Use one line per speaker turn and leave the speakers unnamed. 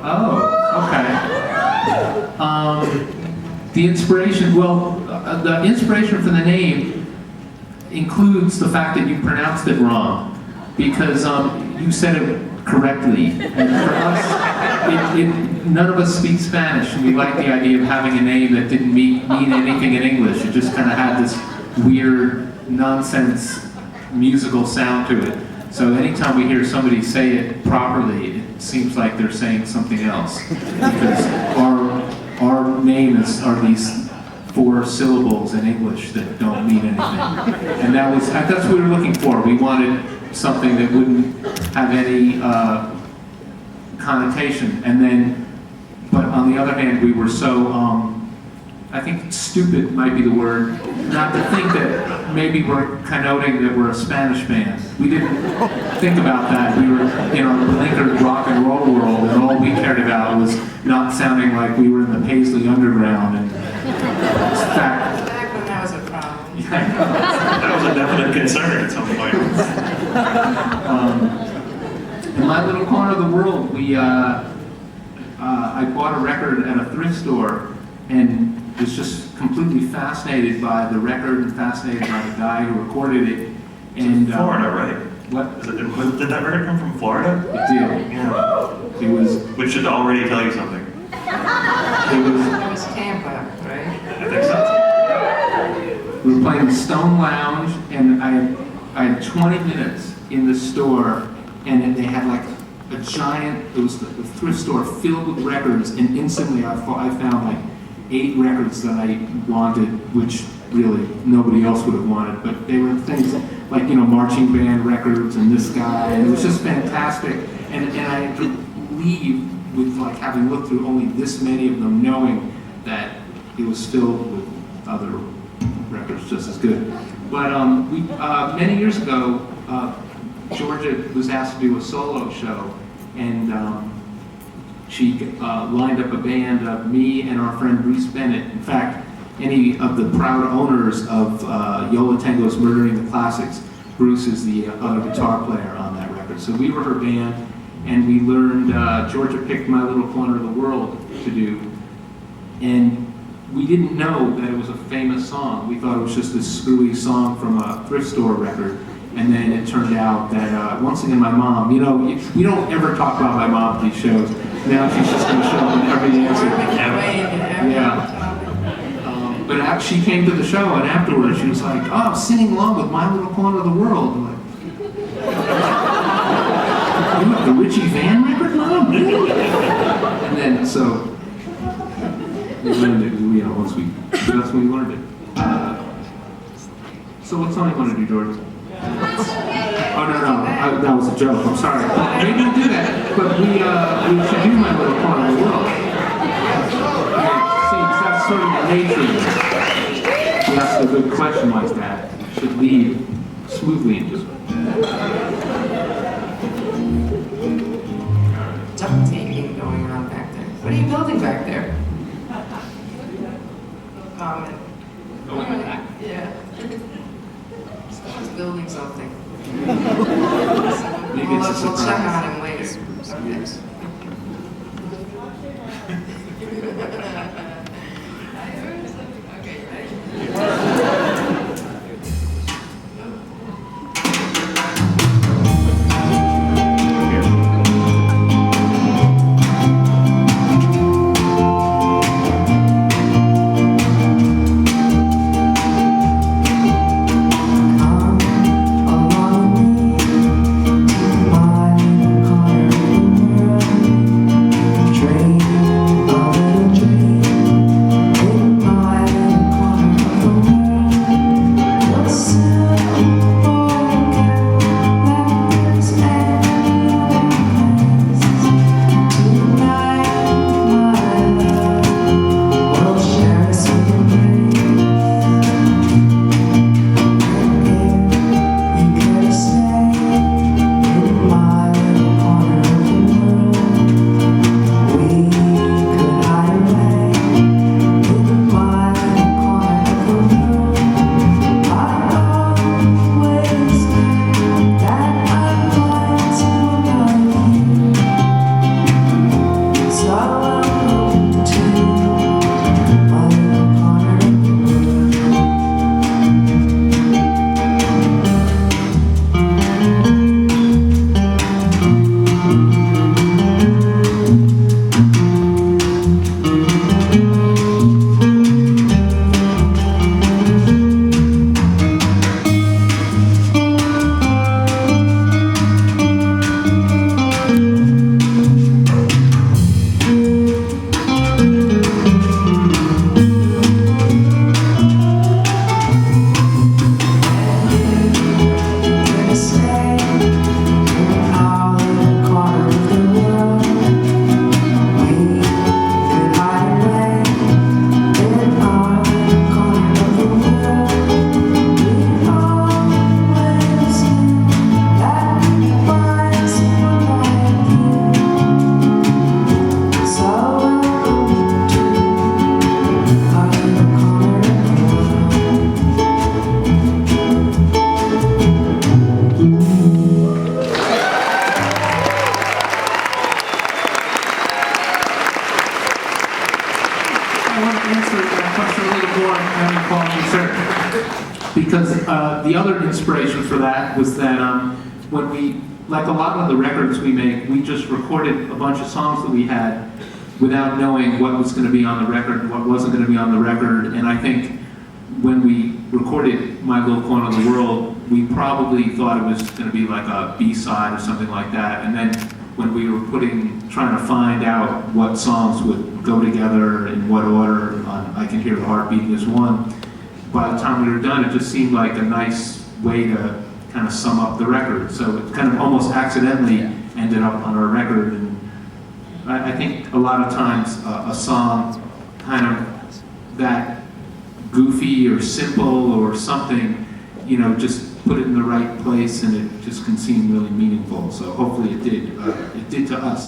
Oh, okay. The inspiration, the inspiration for the name includes the fact that you pronounced it wrong, because you said it correctly. And for us, none of us speak Spanish, and we like the idea of having a name that didn't mean anything in English. It just kind of had this weird, nonsense, musical sound to it. So anytime we hear somebody say it properly, it seems like they're saying something else. Because our names are these 4 syllables in English that don't mean anything. And that's what we were looking for. We wanted something that wouldn't have any connotation. But on the other hand, we were so, I think stupid might be the word, not to think that maybe we're connoting that we're a Spanish band. We didn't think about that. We were in our blinkered rock and roll world, and all we cared about was not sounding like we were in the Paisley Underground. And
back when that was a problem.
Yeah, I know.
That was a definite concern at some point.
In my little corner of the world, I bought a record at a thrift store and was just completely fascinated by the record and fascinated by the guy who recorded it. And
Florida, right?
What?
Did that record come from Florida?
It did.
Yeah.
It was.
Which should already tell you something.
It
was Tampa, right?
I think so.
We were playing Stone Lounge, and I had 20 minutes in the store, and they had like a giant, it was a thrift store filled with records, and instantly I found like 8 records that I wanted, which really nobody else would have wanted, but they were things like, marching band records and this guy, and it was just fantastic. And I had to leave with like having looked through only this many of them, knowing that it was filled with other records just as good. But many years ago, Georgia was asked to do a solo show, and she lined up a band of me and our friend Bruce Bennett. In fact, any of the proud owners of Yo La Tengo's Murdering the Classics, Bruce is the other guitar player on that record. So we were her band, and we learned, Georgia picked My Little Corner of the World to do, and we didn't know that it was a famous song. We thought it was just this screwy song from a thrift store record. And then it turned out that, once again, my mom, we don't ever talk about my mom at these shows. Now she's just going to show up in every answer. Yeah. But she came to the show, and afterwards she was like, "Oh, I'm singing along with My Little Corner of the World." I'm like, "The Richie Van record, Mom?" And then, so, we learned it, that's when we learned it. So what song do you want to do, George? Oh, no, that was a joke, I'm sorry. Maybe we'll do that, but we should do My Little Corner of the World. See, that's sort of the nature of it. You ask a good question like that, it should lead smoothly and just...
Duct taping going on back there. What are you building back there? Yeah. Someone's building something.
Maybe it's a
We'll check
surprise.
on him later. Okay, ready?
Dream of a dream.
to the board and we call concert. Because the other inspiration for that was that when we, like a lot of the records we make, we just recorded a bunch of songs that we had without knowing what was going to be on the record and what wasn't going to be on the record. And I think when we recorded My Little Corner of the World, we probably thought it was going to be like a B-side or something like that. And then when we were trying to find out what songs would go together in what order on I Can Hear the Heart Beating as One, by the time we were done, it just seemed like a nice way to kind of sum up the record. So it kind of almost accidentally ended up on our record. And I think a lot of times a song kind of that goofy or simple or something, you know, just put it in the right place and it just can seem really meaningful. So hopefully it did to us.